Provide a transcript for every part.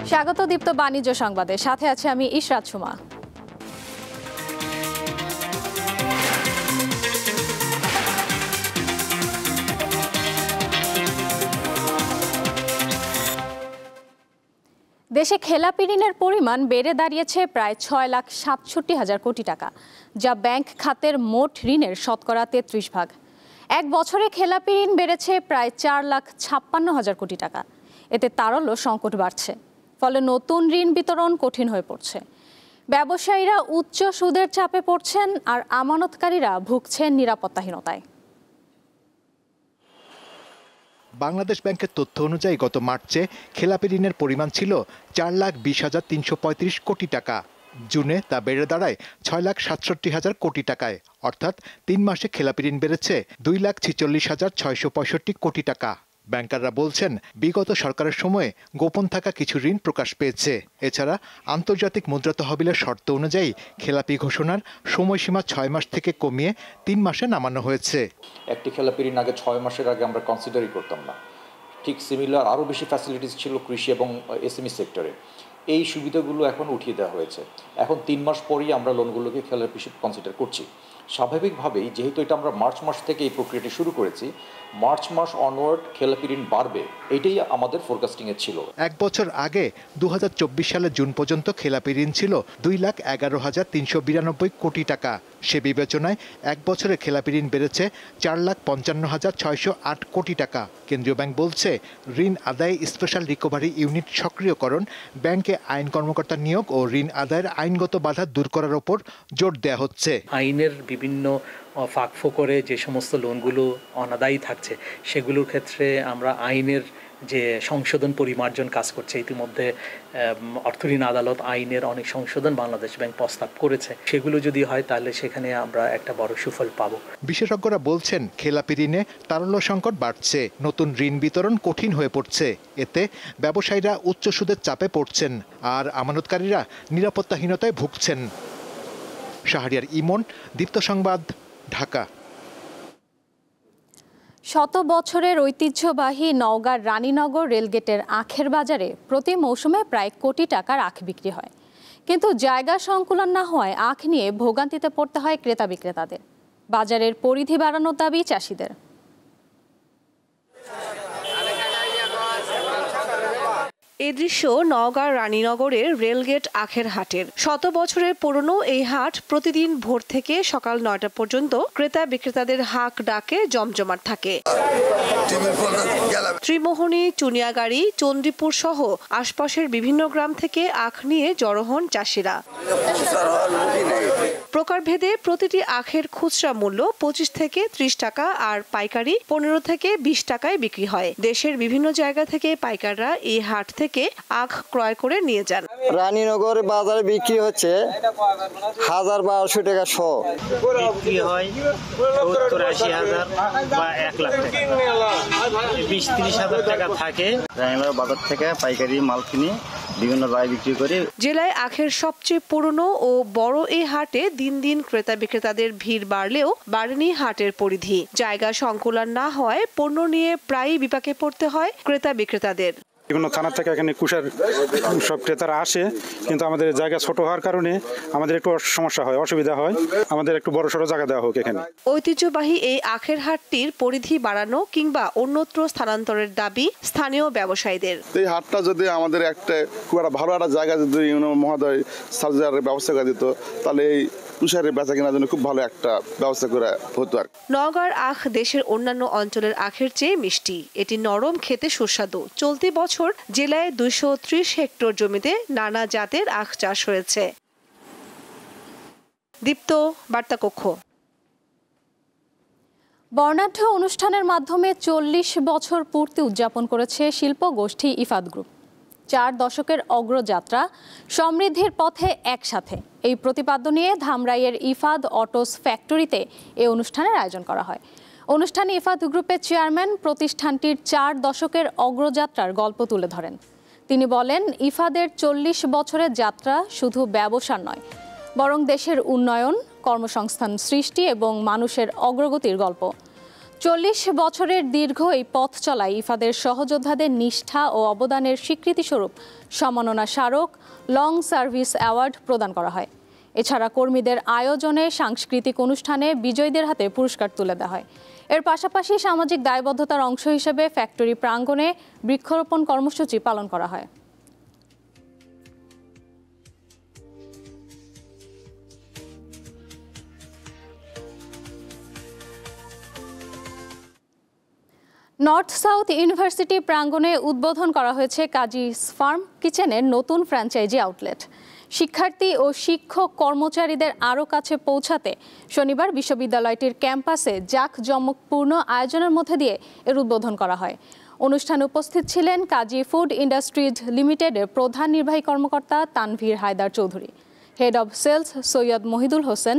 স্বাগত দীপ্ত বাণিজ্য সংবাদে, সাথে আছে আমি ইশরাত সুমা। দেশে খেলাপি ঋণের পরিমাণ বেড়ে দাঁড়িয়েছে প্রায় 6,67,000 কোটি টাকা, যা ব্যাংক খাতের মোট ঋণের শতকরা 33%। এক বছরে খেলাপি ঋণ বেড়েছে প্রায় 4,56,000 কোটি টাকা। এতে তারল্য সংকট বাড়ছে, ফলে নতুন ঋণ বিতরণ কঠিন হয়ে পড়ছে। ব্যবসায়ীরা উচ্চ সুদের চাপে পড়ছেন, আর আমানতকারীরা ভুগছেন নিরাপত্তাহীনতায়। বাংলাদেশ ব্যাংকের তথ্য অনুযায়ী গত মার্চে খেলাপি ঋণের পরিমাণ ছিল 4,20,335 কোটি টাকা। জুনে তা বেড়ে দাঁড়ায় 6,67,000 কোটি টাকায়, অর্থাৎ 3 মাসে খেলাপি ঋণ বেড়েছে 2,46,665 কোটি টাকা। ব্যাংকাররা বলছেন, বিগত সরকারের সময়ে গোপন থাকা কিছু ঋণ প্রকাশ পেয়েছে। এছাড়া আন্তর্জাতিক মুদ্রা তহবিলের শর্ত অনুযায়ী খেলাপি ঘোষণার সময়সীমা 6 মাস থেকে কমিয়ে 3 মাসে নামানো হয়েছে। একটি খেলাপি ঋণ আগে 6 মাসের আগে আমরা কনসিডারই করতাম না। ঠিক সিমিলার আরও বেশি ফ্যাসিলিটিস ছিল কৃষি এবং এসএমই সেক্টরে। এই সুবিধাগুলো এখন উঠিয়ে দেওয়া হয়েছে। এখন 3 মাস পরই আমরা লোনগুলোকে খেলাপি হিসেবে কনসিডার করছি। স্বাভাবিকভাবেই যেহেতু এটা আমরা মার্চ মাস থেকে এই প্রক্রিয়াটি শুরু করেছি, মার্চ মাস অনওয়ার্ড খেলাপি ঋণ বাড়বে, এটাই আমাদের ফোরকাস্টিংয়ে ছিল। এক বছর আগে 2024 সালের জুন পর্যন্ত খেলাপি ঋণ ছিল 2,11,392 কোটি টাকা। সে বিবেচনায় এক বছরে খেলাপি ঋণ বেড়েছে 4,55,608 কোটি টাকা। কেন্দ্রীয় ব্যাংক বলছে, ঋণ আদায়ে স্পেশাল রিকভারি ইউনিট সক্রিয়করণ, ব্যাংকে আইন কর্মকর্তা নিয়োগ ও ঋণ আদায়ের আইনগত বাধা দূর করার ওপর জোর দেওয়া হচ্ছে। আইনের বিভিন্ন ফাঁকফোকরে যে সমস্ত লোনগুলো অনাদায়ী থাকছে, সেগুলোর ক্ষেত্রে আমরা আইনের যে সংশোধন পরিমার্জন কাজ করছে। ইতিমধ্যে অর্থঋণ আদালত আইনের অনেক সংশোধন বাংলাদেশ ব্যাংক প্রস্তাব করেছে। সেগুলো যদি হয় তাহলে সেখানে আমরা একটা বড় সুফল পাব। বিশেষজ্ঞরা বলছেন, খেলাপি ঋণে তারল্য সংকট বাড়ছে, নতুন ঋণ বিতরণ কঠিন হয়ে পড়ছে। এতে ব্যবসায়ীরা উচ্চ সুদের চাপে পড়ছেন, আর আমানতকারীরা নিরাপত্তাহীনতায় ভুগছেন। শাহরিয়ার ইমন, দীপ্ত সংবাদ, ঢাকা। শত বছরের ঐতিহ্যবাহী নওগাঁর রানীনগর রেলগেটের আখের বাজারে প্রতি মৌসুমে প্রায় কোটি টাকার আখ বিক্রি হয়, কিন্তু জায়গা সংকুলন না হওয়ায় আখ নিয়ে ভোগান্তিতে পড়তে হয় ক্রেতা বিক্রেতাদের। বাজারের পরিধি বাড়ানোর দাবি চাষিদের। এই দৃশ্য নওগাঁর রানীনগরের রেলগেট আখের হাটের। 100 বছরের পুরনো এই হাট প্রতিদিন ভোর থেকে সকাল 9টা পর্যন্ত ক্রেতা বিক্রেতাদের হাক ডাকে জমজমাট থাকে। ত্রিমোহনী, চুনিয়াগাড়ি, চন্দ্রীপুর সহ আশপাশের বিভিন্ন গ্রাম থেকে আখ নিয়ে জড়ো হন চাষিরা। প্রকারভেদে প্রতিটি আখের খুচরা মূল্য 25 থেকে 30 টাকা, আর পাইকারি 15 থেকে 20 টাকায় বিক্রি হয়। দেশের বিভিন্ন জায়গা থেকে পাইকাররা এই হাট থেকে আখ ক্রয় করে নিয়ে যান। রানীনগর বাজারে বিক্রি হচ্ছে 1,000-1,200 টাকা শ, বিক্রি হয় 70-80,000 বা 1 লাখ টাকা, 20-30,000 টাকা থাকে। রানীনগর বাজার থেকে পাইকারি মাল কিনে বিভিন্ন জায়গায় বিক্রি করি। জেলায় আখের সবচেয়ে পুরনো ও বড় এই হাটে দিন দিন ক্রেতা বিক্রেতাদের ভিড় বাড়লেও বাড়েনি হাটের পরিধি। জায়গা সংকুলন না হওয়ায় পণ্য নিয়ে প্রায়ই বিপাকে পড়তে হয় ক্রেতা বিক্রেতাদের। বিভিন্ন থানা থেকে এখানে কুষার সব ক্রেতারা আসে, কিন্তু আমাদের জায়গা ছোট হওয়ার কারণে আমাদের একটু সমস্যা হয়, অসুবিধা হয়। আমাদের একটু বড় সড়ো জায়গা দেওয়া হোক এখানে। ঐতিহ্যবাহী এই আখের হাটটির পরিধি বাড়ানো কিংবা অন্যত্র স্থানান্তরের দাবি স্থানীয় ব্যবসায়ীদের। এই হাটটা যদি আমাদের একটা খুব একটা ভালো একটা জায়গা যদি মহোদয় সার্জারের ব্যবস্থা করে দিত, তাহলে এই তুষারের বেচা কেনার জন্য খুব ভালো একটা ব্যবস্থা করে হতো। আর নওগাঁর আখ দেশের অন্যান্য অঞ্চলের আখের চেয়ে মিষ্টি। এটি নরম, খেতে সুস্বাদু। চলতি বছর জেলায় 230 হেক্টর জমিতে নানা জাতের আখ চাষ হয়েছে। দীপ্ত, বার্তা কক্ষ। বর্ণাঢ্য অনুষ্ঠানের মাধ্যমে 40 বছর পূর্তি উদযাপন করেছে শিল্প গোষ্ঠী ইফাদ গ্রুপ। 4 দশকের অগ্রযাত্রা, সমৃদ্ধির পথে একসাথে, এই প্রতিপাদ্য নিয়ে ধামরাইয়ের ইফাদ অটোস ফ্যাক্টরিতে এই অনুষ্ঠানের আয়োজন করা হয়। অনুষ্ঠানে ইফাদ গ্রুপের চেয়ারম্যান প্রতিষ্ঠানটির 4 দশকের অগ্রযাত্রার গল্প তুলে ধরেন। তিনি বলেন, ইফাদের 40 বছরের যাত্রা শুধু ব্যবসার নয়, বরং দেশের উন্নয়ন, কর্মসংস্থান সৃষ্টি এবং মানুষের অগ্রগতির গল্প। 40 বছরের দীর্ঘ এই পথ চলায় ইফাদের সহযোদ্ধাদের নিষ্ঠা ও অবদানের স্বীকৃতিস্বরূপ সম্মাননা স্মারক লং সার্ভিস অ্যাওয়ার্ড প্রদান করা হয়। এছাড়া কর্মীদের আয়োজনে সাংস্কৃতিক অনুষ্ঠানে বিজয়ীদের হাতে পুরস্কার তুলে দেওয়া হয়। এর পাশাপাশি সামাজিক দায়বদ্ধতার অংশ হিসেবে ফ্যাক্টরি প্রাঙ্গণে বৃক্ষরোপণ কর্মসূচি পালন করা হয়। নর্থ সাউথ ইউনিভার্সিটি প্রাঙ্গণে উদ্বোধন করা হয়েছে কাজীস ফার্ম কিচেনের নতুন ফ্র্যাঞ্চাইজি আউটলেট। শিক্ষার্থী ও শিক্ষক কর্মচারীদের আরও কাছে পৌঁছাতে শনিবার বিশ্ববিদ্যালয়টির ক্যাম্পাসে জাঁকজমকপূর্ণ আয়োজনের মধ্যে দিয়ে এর উদ্বোধন করা হয়। অনুষ্ঠানে উপস্থিত ছিলেন কাজী ফুড ইন্ডাস্ট্রিজ লিমিটেডের প্রধান নির্বাহী কর্মকর্তা Tanvir Haider Chowdhury, head of sales Syed Mohidul Hossain,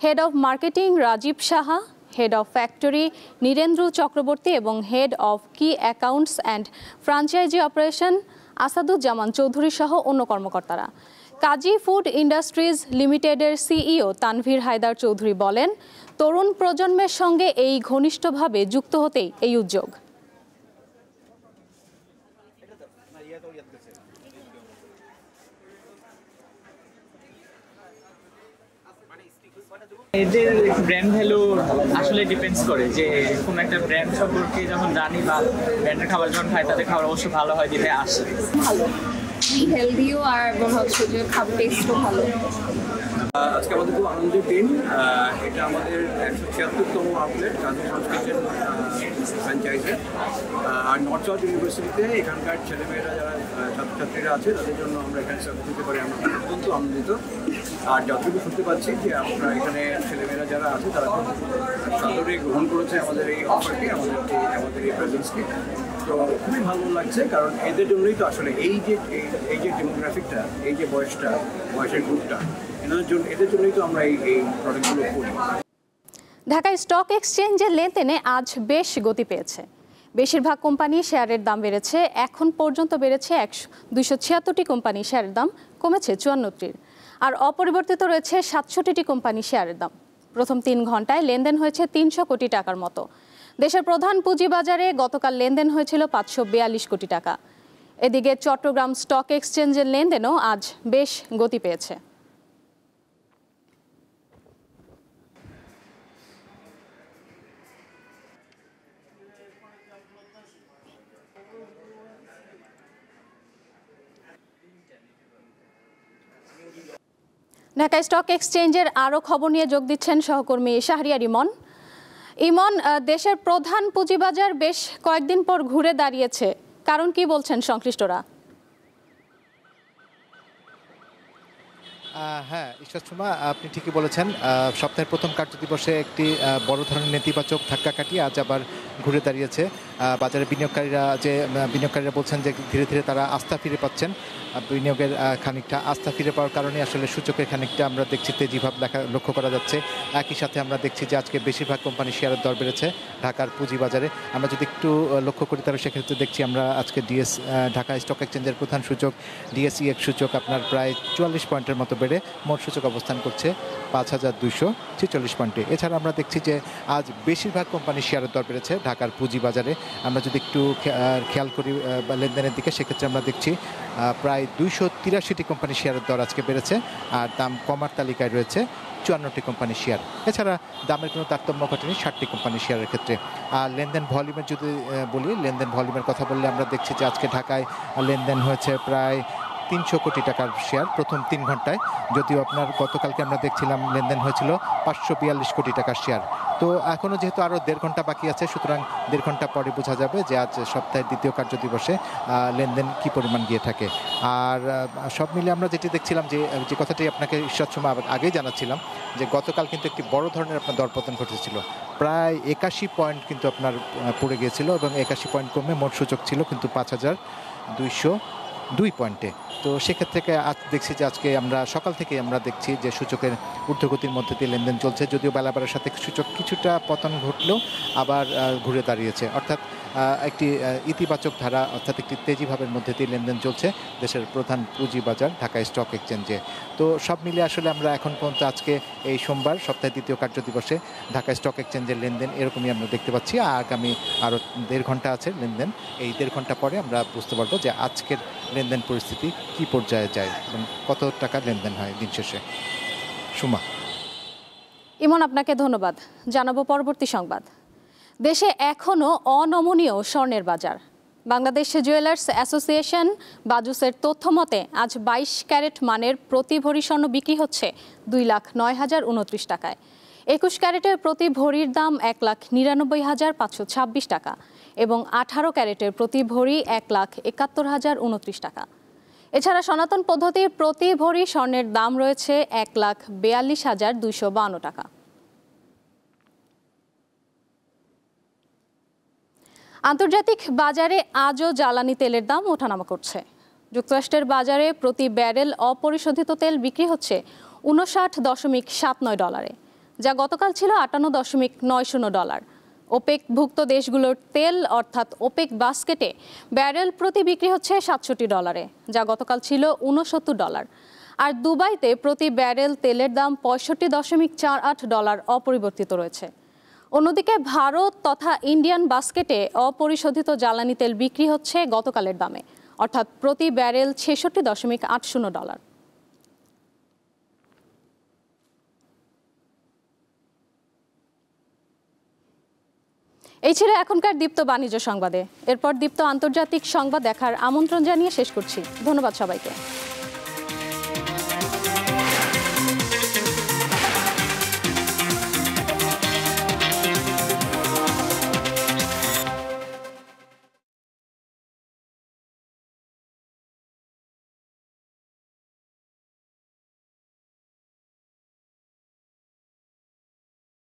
head of marketing Rajib Saha, head of factory Nirendra Chakraborty এবং হেড অব কি accounts and franchise operation Asaduzzaman Chowdhury সহ অন্য কর্মকর্তারা। কাজী ফুড ইন্ডাস্ট্রিজ লিমিটেডের সিইও তানভীর হায়দার চৌধুরী বলেন, তরুণ প্রজন্মের সঙ্গে এই ঘনিষ্ঠভাবে যুক্ত হতেই এই উদ্যোগ। এদের ব্র্যান্ড ভ্যালু আসলে ডিপেন্ডস করে যে কোনো একটা ব্র্যান্ড সম্পর্কে যখন জানি বা ব্র্যান্ডের খাবার যখন খাই তাদের খাবার অবশ্যই ভালো হয় দিতে আসে। ভালো হেলদিও আর এবং হচ্ছে যে খাবার টেস্টও ভালো। আজকে আমাদের খুব আনন্দের দিন। এটা আমাদের 176তম আউটলেট কাজী ফার্ম কিচেন ফ্র্যাঞ্চাইজের। আর নর্থ সাউথ ইউনিভার্সিটিতে এখানকার ছেলেমেয়েরা যারা ছাত্রছাত্রীরা আছে তাদের জন্য আমরা এখানে সার্ভিস দিতে পারি, আমরা অত্যন্ত আনন্দিত। আর যতটুকু শুনতে পাচ্ছি যে আমরা এখানে ছেলেমেয়েরা যারা আছে তারা খুব সাদরে গ্রহণ করেছে আমাদের এই অফারকে, আমাদের এই প্রেজেন্সকে। তো খুবই ভালো লাগছে, কারণ এদের জন্যই তো আসলে এই যে ডেমোগ্রাফিকটা, এই যে বয়সের গ্রুপটা, এদের জন্যই তো আমরা এই প্রোডাক্টগুলো করি। ঢাকায় স্টক এক্সচেঞ্জের লেনদেনে আজ বেশ গতি পেয়েছে। বেশিরভাগ কোম্পানি শেয়ারের দাম বেড়েছে। এখন পর্যন্ত বেড়েছে 276টি কোম্পানি শেয়ারের দাম, কমেছে 54টির। আর অপরিবর্তিত রয়েছে 67টি কোম্পানি শেয়ারের দাম। প্রথম 3 ঘন্টায় লেনদেন হয়েছে 300 কোটি টাকার মতো। দেশের প্রধান পুঁজিবাজারে গতকাল লেনদেন হয়েছিল 542 কোটি টাকা। এদিকে চট্টগ্রাম স্টক এক্সচেঞ্জের লেনদেনও আজ বেশ গতি পেয়েছে। ঢাকা স্টক এক্সচেঞ্জের আরও খবর নিয়ে যোগ দিচ্ছেন সহকর্মী শাহরিয়ার ইমন। ইমন, দেশের প্রধান পুঁজিবাজার বেশ কয়েকদিন পর ঘুরে দাঁড়িয়েছে, কারণ কি বলছেন সংশ্লিষ্টরা? হ্যাঁ ইশরাত, আপনি ঠিকই বলেছেন। সপ্তাহের প্রথম কার্যদিবসে একটি বড় ধরনের নেতিবাচক ধাক্কা কাটিয়ে আজ আবার ঘুরে দাঁড়িয়েছে বাজারে। বিনিয়োগকারীরা বলছেন যে ধীরে ধীরে তারা আস্থা ফিরে পাচ্ছেন। বিনিয়োগের খানিকটা আস্থা ফিরে পাওয়ার কারণে আসলে সূচকের খানিকটা আমরা দেখছি তেজিভাব লক্ষ্য করা যাচ্ছে। একই সাথে আমরা দেখছি যে আজকে বেশিরভাগ কোম্পানি শেয়ারের দর বেড়েছে ঢাকার পুঁজিবাজারে। আমরা যদি একটু লক্ষ্য করি তাহলে সেক্ষেত্রে দেখছি আমরা আজকে ঢাকা স্টক এক্সচেঞ্জের প্রধান সূচক ডিএসইএক্স সূচক আপনার প্রায় 44 পয়েন্টের মতো বেড়ে মোট সূচক অবস্থান করছে 5246 পয়েন্টে। এছাড়া আমরা দেখছি যে আজ বেশিরভাগ কোম্পানি শেয়ারের দর বেড়েছে ঢাকার পুঁজিবাজারে। আমরা যদি একটু খেয়াল করি লেনদেনের দিকে, সেক্ষেত্রে আমরা দেখছি প্রায় 283টি কোম্পানি শেয়ারের দর আজকে বেড়েছে। আর দাম কমার তালিকায় রয়েছে 54টি কোম্পানি শেয়ার। এছাড়া দামের কোনো তারতম্য ঘটেনি 60টি কোম্পানি শেয়ারের ক্ষেত্রে। আর লেনদেন ভলিউমের যদি বলি, লেনদেন ভলিউমের কথা বললে আমরা দেখছি যে আজকে ঢাকায় লেনদেন হয়েছে প্রায় 300 কোটি টাকার শেয়ার প্রথম 3 ঘন্টায়। যদিও আপনার গতকালকে আমরা দেখছিলাম লেনদেন হয়েছিল 542 কোটি টাকার শেয়ার। তো এখনও যেহেতু আরও 1.5 ঘন্টা বাকি আছে, সুতরাং 1.5 ঘন্টা পরে বোঝা যাবে যে আজ সপ্তাহের দ্বিতীয় কার্যদিবসে লেনদেন কী পরিমাণ গিয়ে থাকে। আর সব মিলে আমরা যেটি দেখছিলাম যে কথাটি আপনাকে ঈশ্বর সময় আগেই জানাচ্ছিলাম যে গতকাল কিন্তু একটি বড় ধরনের আপনার দরপতন ঘটেছিল। প্রায় 81 পয়েন্ট কিন্তু আপনার পড়ে গিয়েছিল এবং 81 পয়েন্ট কমে মোট সূচক ছিল কিন্তু 5202 পয়েন্টে। তো সেক্ষেত্রে আজ দেখছি যে আজকে আমরা সকাল থেকে আমরা দেখছি যে সূচকের ঊর্ধ্বগতির মধ্যে দিয়ে লেনদেন চলছে। যদিও বেলাবারের সাথে সূচক কিছুটা পতন ঘটলেও আবার ঘুরে দাঁড়িয়েছে। অর্থাৎ একটি ইতিবাচক ধারা অর্থাৎ একটি তেজিভাবের মধ্যে দিয়ে লেনদেন চলছে দেশের প্রধান পুঁজিবাজার ঢাকা স্টক এক্সচেঞ্জে। তো সব মিলিয়ে আসলে আমরা এখন পর্যন্ত আজকে এই সোমবার সপ্তাহের দ্বিতীয় কার্যদিবসে ঢাকা স্টক এক্সচেঞ্জের লেনদেন এরকমই আমরা দেখতে পাচ্ছি। আগামী আরও 1.5 ঘন্টা আছে লেনদেন, এই 1.5 ঘন্টা পরে আমরা বুঝতে পারবো যে আজকের লেনদেন পরিস্থিতি কি পর্যায়ে যায় এবং কত টাকা লেনদেন হয় দিন শেষে। সুমা। ইমন, আপনাকে ধন্যবাদ। জানাবো পরবর্তী সংবাদ। দেশে এখনও অনমনীয় স্বর্ণের বাজার। বাংলাদেশ জুয়েলার্স অ্যাসোসিয়েশন বাজুসের তথ্য মতে আজ 22 ক্যারেট মানের প্রতি ভরি স্বর্ণ বিক্রি হচ্ছে 2,09,029 টাকায়। 21 ক্যারেটের প্রতি ভরির দাম 1,99,526 টাকা এবং 18 ক্যারেটের প্রতি ভরি 1,71,029 টাকা। এছাড়া সনাতন পদ্ধতির প্রতি ভরি স্বর্ণের দাম রয়েছে 1,42,252 টাকা। আন্তর্জাতিক বাজারে আজও জ্বালানি তেলের দাম ওঠানামা করছে। যুক্তরাষ্ট্রের বাজারে প্রতি ব্যারেল অপরিশোধিত তেল বিক্রি হচ্ছে $59.79, যা গতকাল ছিল $58.90। ওপেক-ভুক্ত দেশগুলোর তেল অর্থাৎ ওপেক বাস্কেটে ব্যারেল প্রতি বিক্রি হচ্ছে $67, যা গতকাল ছিল $69। আর দুবাইতে প্রতি ব্যারেল তেলের দাম $65.48 অপরিবর্তিত রয়েছে। অন্যদিকে ভারত তথা ইন্ডিয়ান বাস্কেটে অপরিশোধিত জ্বালানি তেল বিক্রি হচ্ছে গতকালের দামে, অর্থাৎ প্রতি ব্যারেল $66.80। এই ছিল এখনকার দীপ্ত বাণিজ্য সংবাদে। এরপর দীপ্ত আন্তর্জাতিক সংবাদ দেখার আমন্ত্রণ জানিয়ে শেষ করছি। ধন্যবাদ সবাইকে।